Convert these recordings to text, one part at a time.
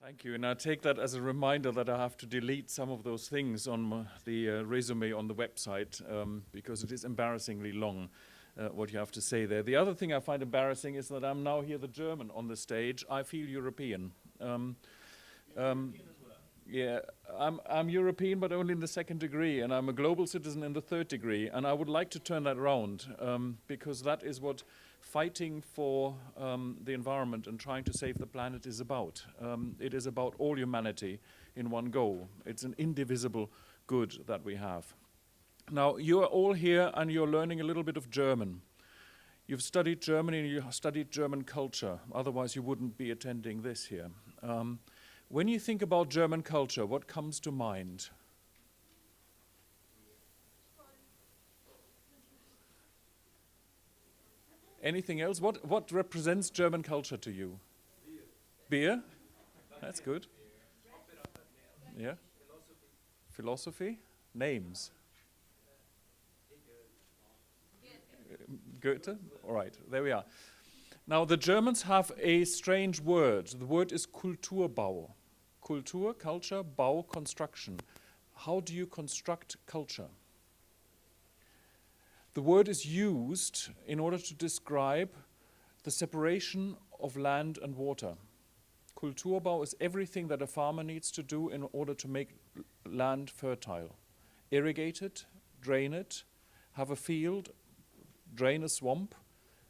Thank you, and I take that as a reminder that I have to delete some of those things on the resume on the website because it is embarrassingly long what you have to say there. The other thing I find embarrassing is that I'm now here the German on the stage. I feel European. Yeah, I'm European, but only in the second degree, and I'm a global citizen in the third degree, and I would like to turn that around because that is what fighting for the environment and trying to save the planet is about. It is about all humanity in one go. It's an indivisible good that we have. Now, you are all here and you're learning a little bit of German. You've studied Germany and you studied German culture, otherwise you wouldn't be attending this here. When you think about German culture, what comes to mind? Anything else? What represents German culture to you? Beer? That's good. Yeah. Philosophy? Names? Goethe? All right, there we are. Now, the Germans have a strange word. The word is Kulturbau. Kultur, culture, Bau, construction. How do you construct culture? The word is used in order to describe the separation of land and water. Kulturbau is everything that a farmer needs to do in order to make land fertile. Irrigate it, drain it, have a field, drain a swamp,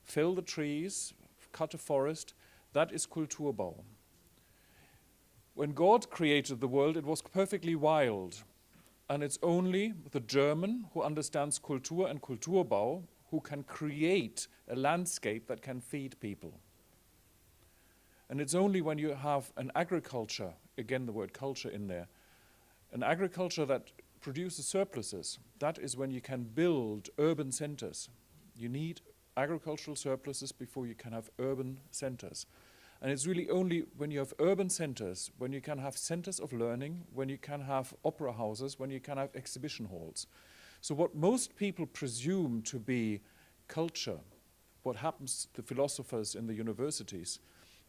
fill the trees, cut a forest. That is Kulturbau. When God created the world, it was perfectly wild. And it's only the German who understands Kultur and Kulturbau who can create a landscape that can feed people. And it's only when you have an agriculture, again the word culture in there, an agriculture that produces surpluses, that is when you can build urban centers. You need agricultural surpluses before you can have urban centers. And it's really only when you have urban centers, when you can have centers of learning, when you can have opera houses, when you can have exhibition halls. So what most people presume to be culture, what happens to philosophers in the universities,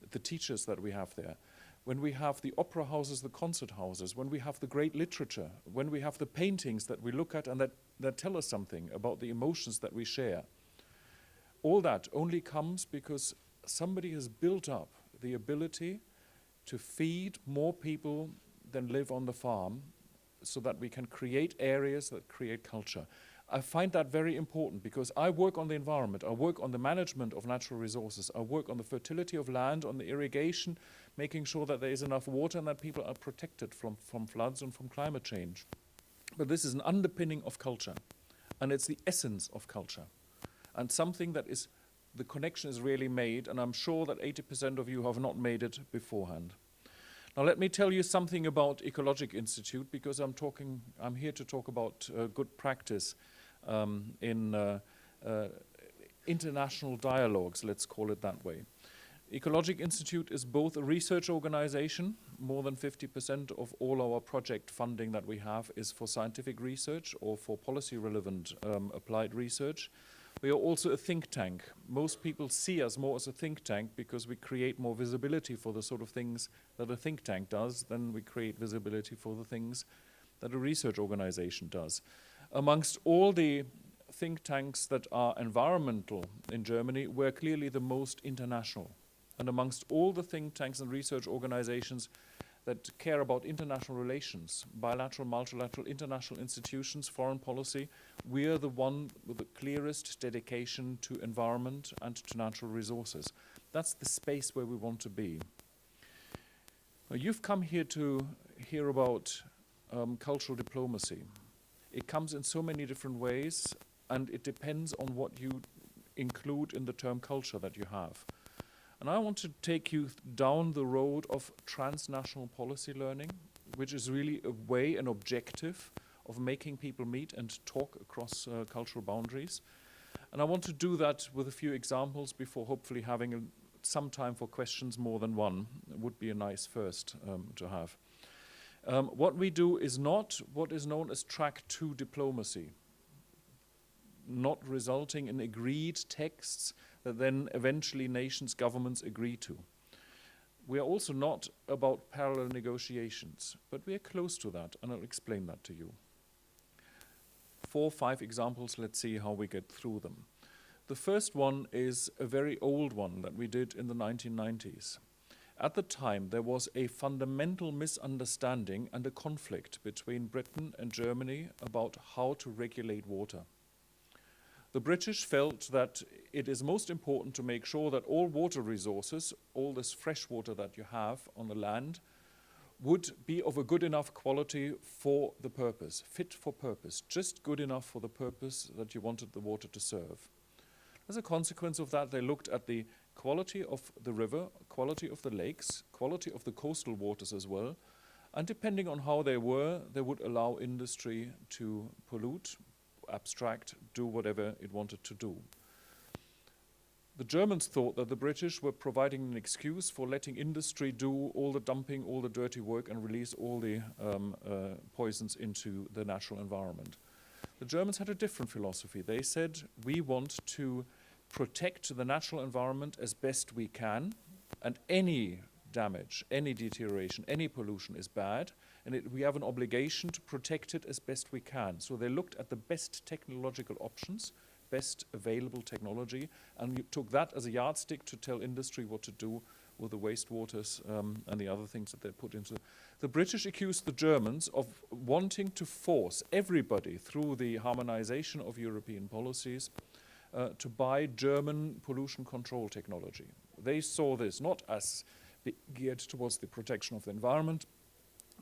the teachers that we have there, when we have the opera houses, the concert houses, when we have the great literature, when we have the paintings that we look at and that tell us something about the emotions that we share, all that only comes because somebody has built up the ability to feed more people than live on the farm so that we can create areas that create culture. I find that very important because I work on the environment, I work on the management of natural resources, I work on the fertility of land, on the irrigation, making sure that there is enough water and that people are protected from floods and from climate change. But this is an underpinning of culture, and it's the essence of culture, and something that is the connection is really made, and I'm sure that 80% of you have not made it beforehand. Now let me tell you something about Ecologic Institute, because I'm here to talk about good practice in international dialogues, let's call it that way. Ecologic Institute is both a research organization. More than 50% of all our project funding that we have is for scientific research or for policy relevant applied research. We are also a think tank. Most people see us more as a think tank because we create more visibility for the sort of things that a think tank does than we create visibility for the things that a research organization does. Amongst all the think tanks that are environmental in Germany, we're clearly the most international. And amongst all the think tanks and research organizations that care about international relations, bilateral, multilateral, international institutions, foreign policy, we are the one with the clearest dedication to environment and to natural resources. That's the space where we want to be. Now, you've come here to hear about cultural diplomacy. It comes in so many different ways, and it depends on what you include in the term culture that you have. And I want to take you down the road of transnational policy learning, which is really a way, an objective of making people meet and talk across cultural boundaries. And I want to do that with a few examples before hopefully having some time for questions, more than one. It would be a nice first to have. What we do is not what is known as track 2 diplomacy, not resulting in agreed texts that then eventually nations, governments agree to. We are also not about parallel negotiations, but we are close to that, and I'll explain that to you. 4 or 5 examples, let's see how we get through them. The first one is a very old one that we did in the 1990s. At the time, there was a fundamental misunderstanding and a conflict between Britain and Germany about how to regulate water. The British felt that it is most important to make sure that all water resources, all this fresh water that you have on the land, would be of a good enough quality for the purpose, fit for purpose, just good enough for the purpose that you wanted the water to serve. As a consequence of that, they looked at the quality of the river, quality of the lakes, quality of the coastal waters as well, and depending on how they were, they would allow industry to pollute, abstract, do whatever it wanted to do. The Germans thought that the British were providing an excuse for letting industry do all the dumping, all the dirty work, and release all the poisons into the natural environment. The Germans had a different philosophy. They said, we want to protect the natural environment as best we can, and any damage, any deterioration, any pollution is bad, and we have an obligation to protect it as best we can. So they looked at the best technological options, best available technology, and we took that as a yardstick to tell industry what to do with the wastewaters and the other things that they put into. The British accused the Germans of wanting to force everybody through the harmonization of European policies to buy German pollution control technology. They saw this not as geared towards the protection of the environment,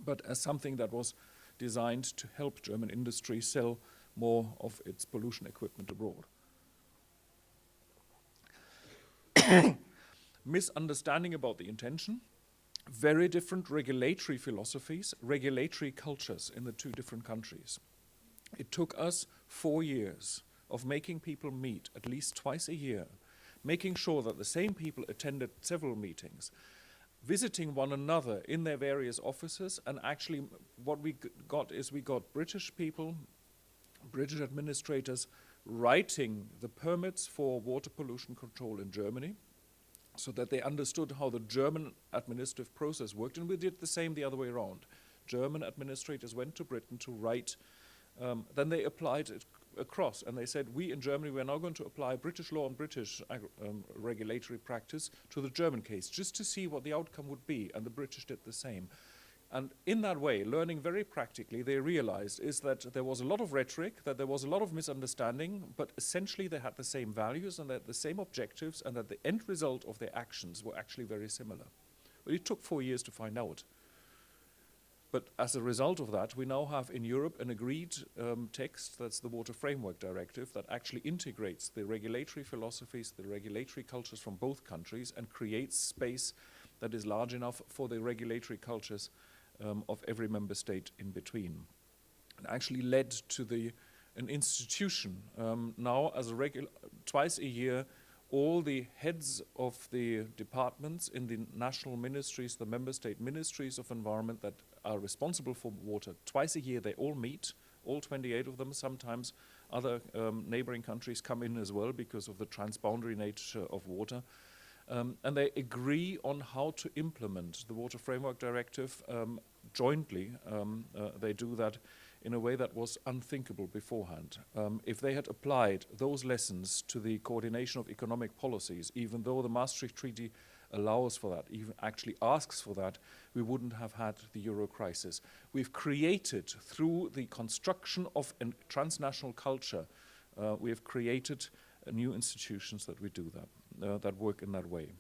but as something that was designed to help German industry sell more of its pollution equipment abroad. Misunderstanding about the intention, very different regulatory philosophies, regulatory cultures in the 2 different countries. It took us 4 years of making people meet at least twice a year, making sure that the same people attended several meetings, visiting one another in their various offices, and actually what we got is we got British people, British administrators writing the permits for water pollution control in Germany so that they understood how the German administrative process worked, and we did the same the other way around. German administrators went to Britain to write, then they applied it across, and they said, we in Germany, we're now going to apply British law and British regulatory practice to the German case, just to see what the outcome would be, and the British did the same. And in that way, learning very practically, they realized is that there was a lot of rhetoric, that there was a lot of misunderstanding, but essentially they had the same values and they had the same objectives, and that the end result of their actions were actually very similar. But it took 4 years to find out. But as a result of that, we now have in Europe an agreed text, that's the Water Framework Directive, that actually integrates the regulatory philosophies, the regulatory cultures from both countries, and creates space that is large enough for the regulatory cultures of every member state in between. It actually led to an institution now as twice a year, all the heads of the departments in the national ministries, the member state ministries of environment that are responsible for water, twice a year they all meet, all 28 of them. Sometimes other neighboring countries come in as well because of the transboundary nature of water. And they agree on how to implement the Water Framework Directive jointly. They do that in a way that was unthinkable beforehand. If they had applied those lessons to the coordination of economic policies, even though the Maastricht Treaty allows for that, even actually asks for that, we wouldn't have had the Euro crisis. We've created, through the construction of a transnational culture, we have created new institutions that we do that, that work in that way.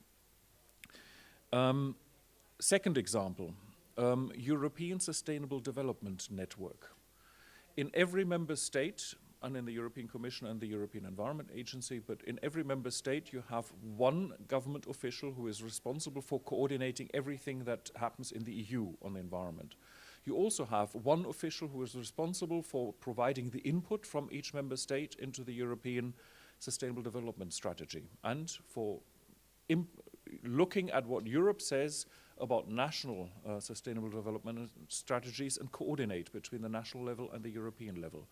Second example, European Sustainable Development Network. In every member state, and in the European Commission and the European Environment Agency, but in every member state you have one government official who is responsible for coordinating everything that happens in the EU on the environment. You also have one official who is responsible for providing the input from each member state into the European Sustainable Development Strategy, and for looking at what Europe says about national sustainable development strategies and coordinate between the national level and the European level.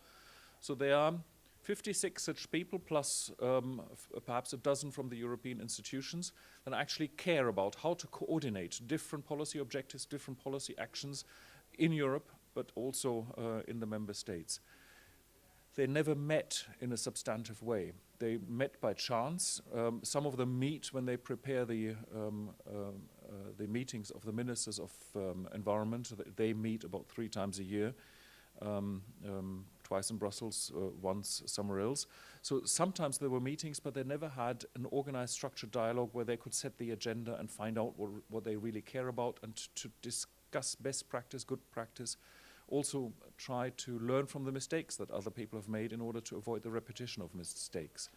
So they are 56 such people, plus perhaps a dozen from the European institutions, that actually care about how to coordinate different policy objectives, different policy actions in Europe, but also in the member states. They never met in a substantive way. They met by chance. Some of them meet when they prepare the meetings of the ministers of environment. They meet about 3 times a year, twice in Brussels, once somewhere else. So sometimes there were meetings, but they never had an organized, structured dialogue where they could set the agenda and find out what they really care about, and to discuss best practice, good practice. Also try to learn from the mistakes that other people have made in order to avoid the repetition of mistakes.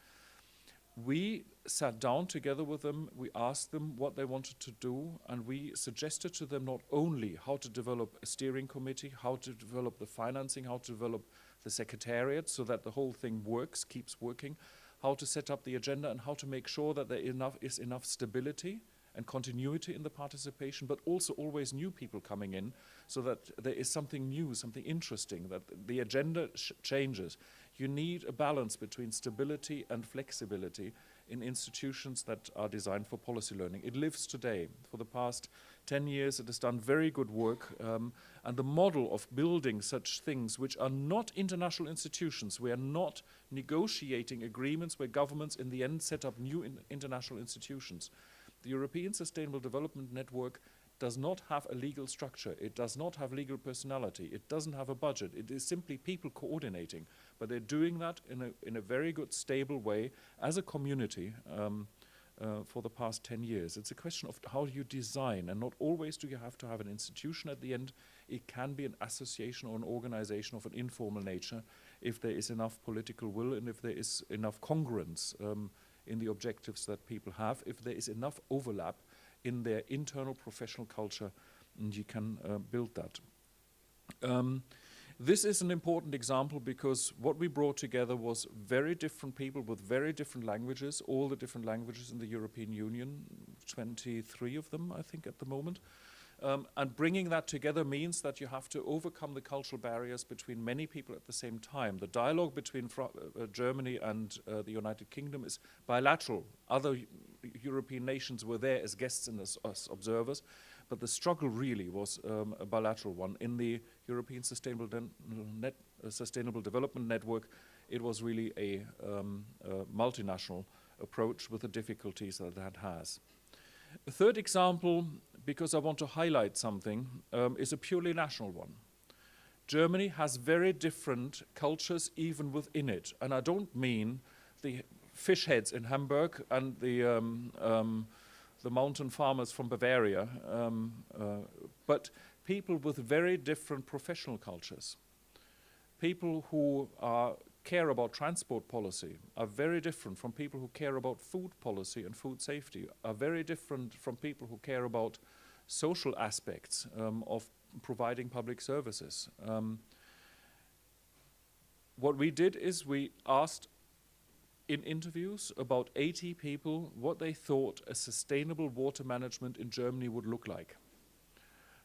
We sat down together with them, we asked them what they wanted to do, and we suggested to them not only how to develop a steering committee, how to develop the financing, how to develop the secretariat so that the whole thing works, keeps working, how to set up the agenda, and how to make sure that there is enough stability and continuity in the participation, but also always new people coming in, so that there is something new, something interesting, that the agenda changes. You need a balance between stability and flexibility in institutions that are designed for policy learning. It lives today. For the past 10 years, it has done very good work, and the model of building such things, which are not international institutions, we are not negotiating agreements where governments in the end set up new international institutions. The European Sustainable Development Network does not have a legal structure. It does not have legal personality. It doesn't have a budget. It is simply people coordinating. But they're doing that in a very good, stable way as a community for the past 10 years. It's a question of how you design, and not always do you have to have an institution at the end. It can be an association or an organization of an informal nature if there is enough political will and if there is enough congruence in the objectives that people have, if there is enough overlap in their internal professional culture, and you can build that. This is an important example because what we brought together was very different people with very different languages, all the different languages in the European Union, 23 of them, I think, at the moment. And bringing that together means that you have to overcome the cultural barriers between many people at the same time. The dialogue between Germany and the United Kingdom is bilateral. Other European nations were there as guests and as observers, but the struggle really was a bilateral one. In the European Sustainable Development Network, it was really a multinational approach with the difficulties that that has. A third example, because I want to highlight something, is a purely national one. Germany has very different cultures even within it. And I don't mean the fish heads in Hamburg and the mountain farmers from Bavaria, but people with very different professional cultures. People who care about transport policy are very different from people who care about food policy and food safety, are very different from people who care about social aspects of providing public services. What we did is we asked in interviews about 80 people what they thought a sustainable water management in Germany would look like.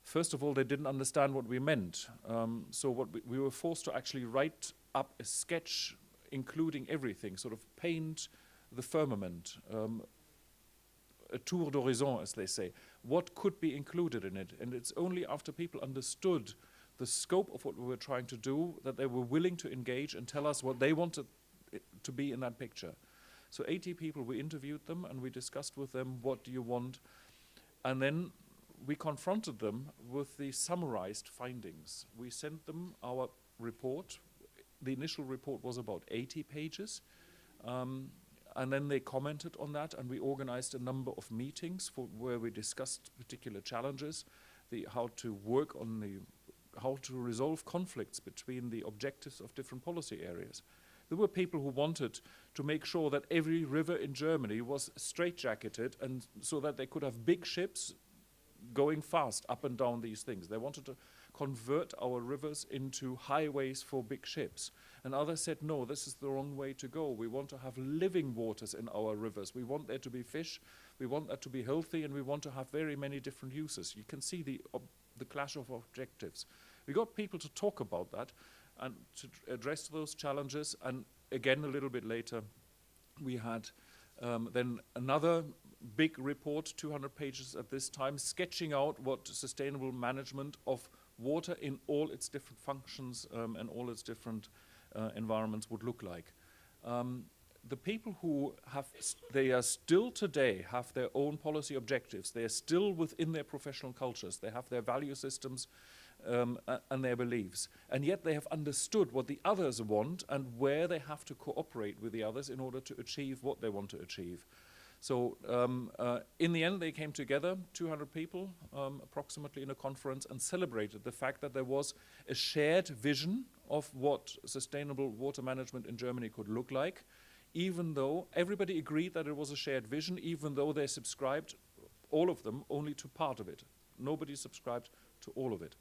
First of all, they didn't understand what we meant. So what we were forced to actually write up a sketch including everything, sort of paint the firmament, a tour d'horizon, as they say. What could be included in it? And it's only after people understood the scope of what we were trying to do that they were willing to engage and tell us what they wanted to be in that picture. So 80 people, we interviewed them and we discussed with them, what do you want? And then we confronted them with the summarized findings. We sent them our report. The initial report was about 80 pages. And then they commented on that, and we organized a number of meetings where we discussed particular challenges, how to work on how to resolve conflicts between the objectives of different policy areas. There were people who wanted to make sure that every river in Germany was straitjacketed, and so that they could have big ships going fast up and down these things. They wanted to convert our rivers into highways for big ships. And others said, no, this is the wrong way to go. We want to have living waters in our rivers. We want there to be fish, we want that to be healthy, and we want to have very many different uses. You can see the clash of objectives. We got people to talk about that and to address those challenges, and again, a little bit later, we had then another big report, 200 pages at this time, sketching out what sustainable management of water in all its different functions and all its different environments would look like. The people who they are still today have their own policy objectives. They are still within their professional cultures. They have their value systems and their beliefs. And yet they have understood what the others want and where they have to cooperate with the others in order to achieve what they want to achieve. So in the end, they came together, 200 people, approximately, in a conference, and celebrated the fact that there was a shared vision of what sustainable water management in Germany could look like, even though everybody agreed that it was a shared vision, even though they subscribed, all of them, only to part of it. Nobody subscribed to all of it.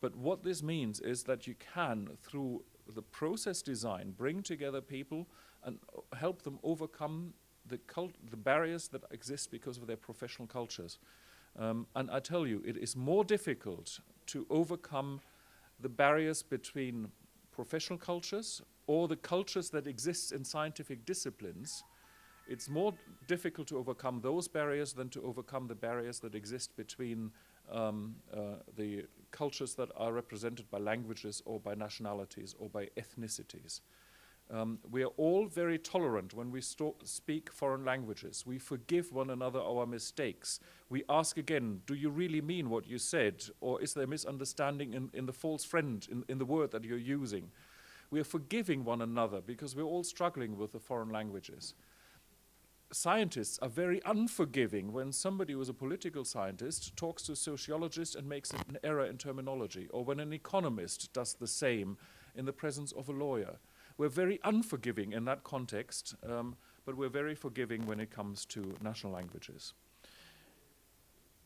But what this means is that you can, through the process design, bring together people and help them overcome the barriers that exist because of their professional cultures. And I tell you, it is more difficult to overcome the barriers between professional cultures or the cultures that exist in scientific disciplines. It's more difficult to overcome those barriers than to overcome the barriers that exist between the cultures that are represented by languages or by nationalities or by ethnicities. We are all very tolerant when we speak foreign languages. We forgive one another our mistakes. We ask again, do you really mean what you said? Or is there misunderstanding in the false friend, in the word that you're using? We are forgiving one another because we're all struggling with the foreign languages. Scientists are very unforgiving when somebody who is a political scientist talks to a sociologist and makes an error in terminology, or when an economist does the same in the presence of a lawyer. We're very unforgiving in that context, but we're very forgiving when it comes to national languages.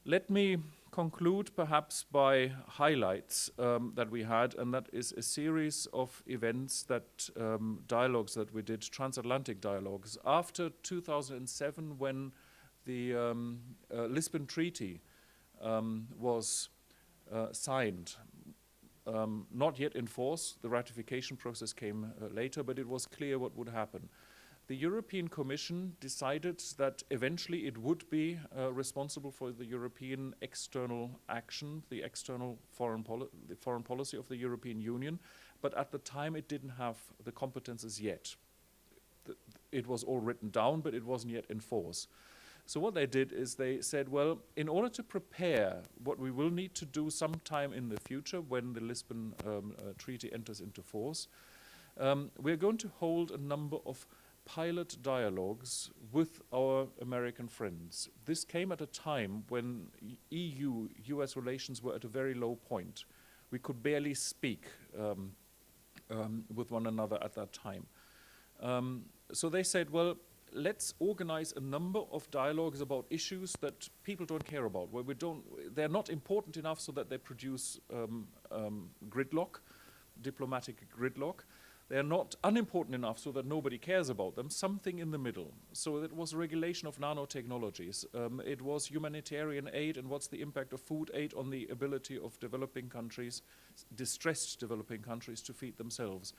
Let me conclude perhaps by highlights that we had, and that is a series of events dialogues that we did, Transatlantic Dialogues, after 2007, when the Lisbon Treaty was signed. Not yet in force. The ratification process came later, but it was clear what would happen. The European Commission decided that eventually it would be responsible for the European external action, the external foreign policy of the European Union, but at the time it didn't have the competences yet. It was all written down, but it wasn't yet in force. So what they did is they said, well, in order to prepare what we will need to do sometime in the future when the Lisbon Treaty enters into force, we're going to hold a number of pilot dialogues with our American friends. This came at a time when EU-US relations were at a very low point. We could barely speak with one another at that time. So they said, well, let's organize a number of dialogues about issues that people don't care about, where they're not important enough so that they produce gridlock, diplomatic gridlock. They're not unimportant enough so that nobody cares about them, something in the middle. So it was regulation of nanotechnologies. It was humanitarian aid and what's the impact of food aid on the ability of developing countries, distressed developing countries, to feed themselves.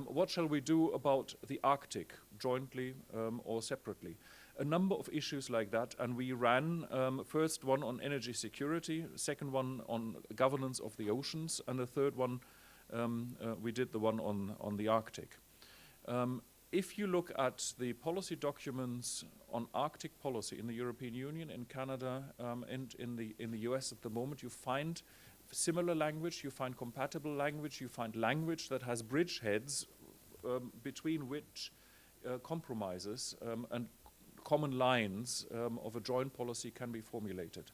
What shall we do about the Arctic, jointly or separately? A number of issues like that, and we ran first one on energy security, second one on governance of the oceans, and the third one, we did the one on the Arctic. If you look at the policy documents on Arctic policy in the European Union, in Canada, and in the US at the moment, you find similar language, you find compatible language, you find language that has bridgeheads between which compromises and common lines of a joint policy can be formulated.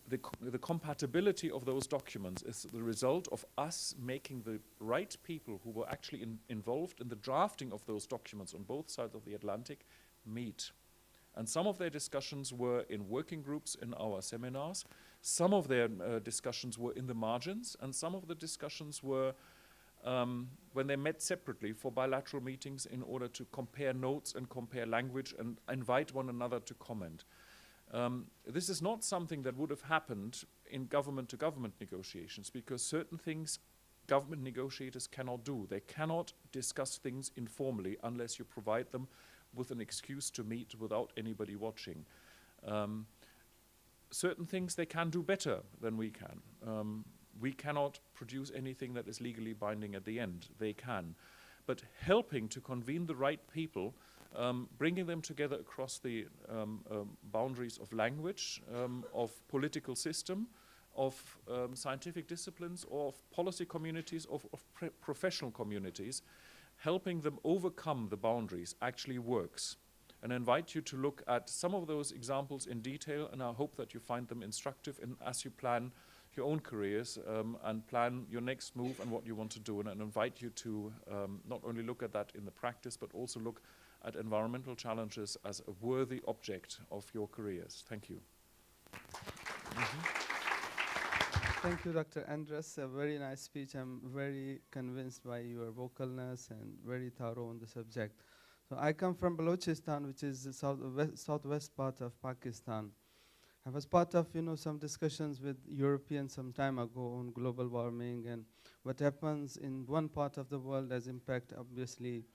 The compatibility of those documents is the result of us making the right people who were actually involved in the drafting of those documents on both sides of the Atlantic meet. And some of their discussions were in working groups in our seminars, some of their discussions were in the margins, and some of the discussions were when they met separately for bilateral meetings in order to compare notes and compare language and invite one another to comment. This is not something that would have happened in government-to-government negotiations, because certain things government negotiators cannot do. They cannot discuss things informally unless you provide them with an excuse to meet without anybody watching. Certain things they can do better than we can. We cannot produce anything that is legally binding at the end. They can. But helping to convene the right people, bringing them together across the boundaries of language, of political system, of scientific disciplines, or of policy communities, of professional communities, helping them overcome the boundaries actually works. And I invite you to look at some of those examples in detail, and I hope that you find them instructive as you plan your own careers and plan your next move and what you want to do. And I invite you to not only look at that in the practice, but also look at environmental challenges as a worthy object of your careers. Thank you. Thank you, Dr. Andreas. A very nice speech. I'm very convinced by your vocalness and very thorough on the subject. So I come from Balochistan, which is the southwest part of Pakistan. I was part of, some discussions with Europeans some time ago on global warming, and what happens in one part of the world has impact, obviously,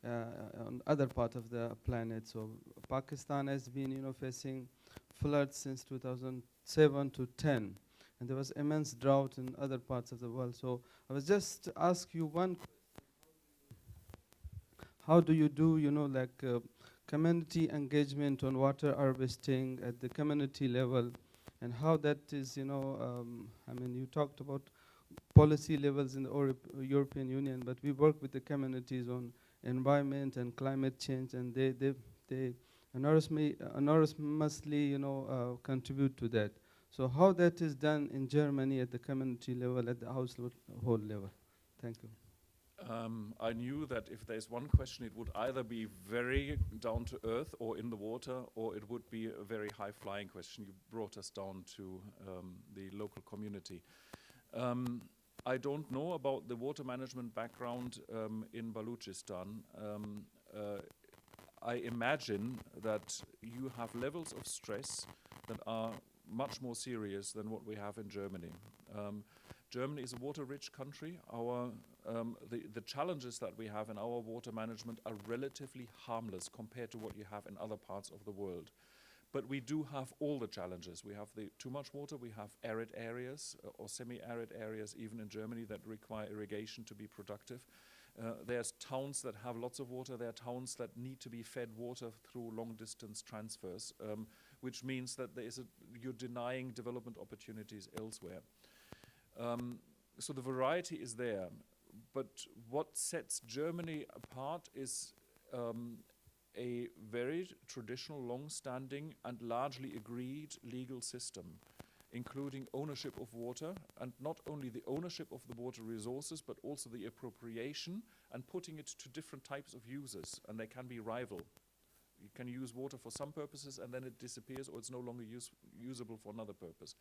on other part of the planet. So Pakistan has been, facing floods since 2007 to 10. And there was immense drought in other parts of the world. So I was just to ask you one question. How do you do, community engagement on water harvesting at the community level, and how that is, you talked about policy levels in the European Union, but we work with the communities on environment and climate change, and they enormously, contribute to that. So how that is done in Germany at the community level, at the household level? Thank you. I knew that if there's one question, it would either be very down to earth or in the water, or it would be a very high-flying question. You brought us down to the local community. I don't know about the water management background in Balochistan. I imagine that you have levels of stress that are much more serious than what we have in Germany. Germany is a water-rich country. The challenges that we have in our water management are relatively harmless compared to what you have in other parts of the world. But we do have all the challenges. We have too much water, we have arid areas or semi-arid areas even in Germany that require irrigation to be productive. There's towns that have lots of water. There are towns that need to be fed water through long-distance transfers, which means that you're denying development opportunities elsewhere. So the variety is there. But what sets Germany apart is a very traditional, long-standing and largely agreed legal system, including ownership of water, and not only the ownership of the water resources, but also the appropriation and putting it to different types of users, and they can be rival. You can use water for some purposes and then it disappears, or it's no longer usable for another purpose.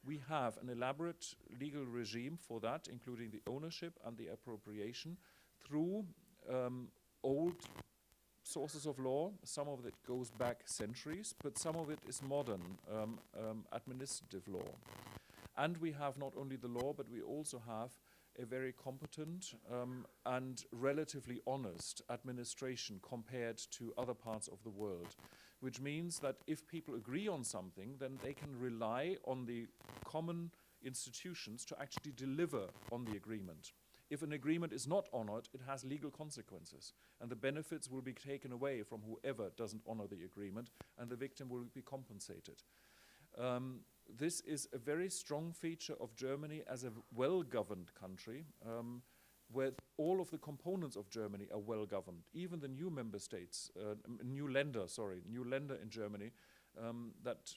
We have an elaborate legal regime for that, including the ownership and the appropriation through old sources of law. Some of it goes back centuries, but some of it is modern administrative law. And we have not only the law, but we also have a very competent and relatively honest administration compared to other parts of the world, which means that if people agree on something, then they can rely on the common institutions to actually deliver on the agreement. If an agreement is not honored, it has legal consequences, and the benefits will be taken away from whoever doesn't honor the agreement, and the victim will be compensated. This is a very strong feature of Germany as a well-governed country, where all of the components of Germany are well-governed. Even the new member states, new lender in Germany, that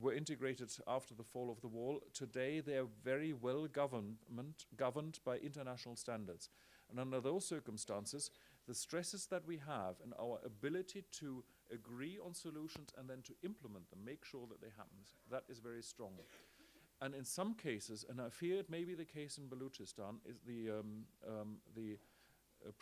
were integrated after the fall of the wall, today they are very well governed by international standards. And under those circumstances, the stresses that we have and our ability to agree on solutions and then to implement them, make sure that they happen, that is very strong. And in some cases, and I fear it may be the case in Balochistan, is the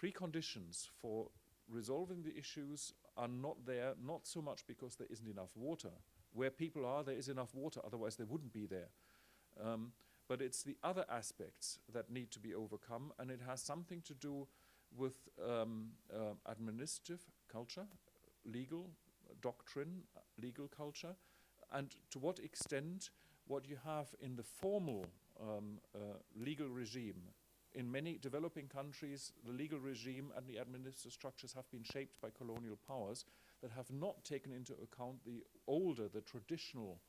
preconditions for resolving the issues are not there, not so much because there isn't enough water. Where people are, there is enough water, otherwise they wouldn't be there. but it's the other aspects that need to be overcome, and it has something to do with administrative culture, legal doctrine, legal culture, and to what extent what you have in the formal legal regime. In many developing countries, the legal regime and the administrative structures have been shaped by colonial powers that have not taken into account the older, the traditional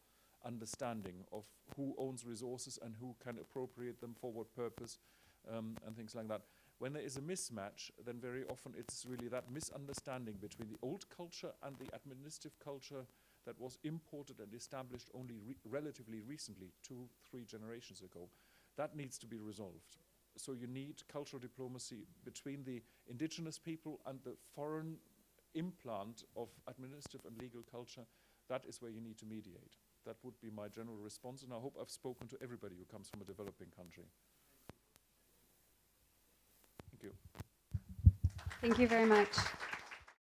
understanding of who owns resources and who can appropriate them for what purpose, and things like that. When there is a mismatch, then very often it's really that misunderstanding between the old culture and the administrative culture that was imported and established only relatively recently, 2-3 generations ago. That needs to be resolved. So you need cultural diplomacy between the indigenous people and the foreign implant of administrative and legal culture. That is where you need to mediate. That would be my general response, and I hope I've spoken to everybody who comes from a developing country. Thank you. Thank you very much.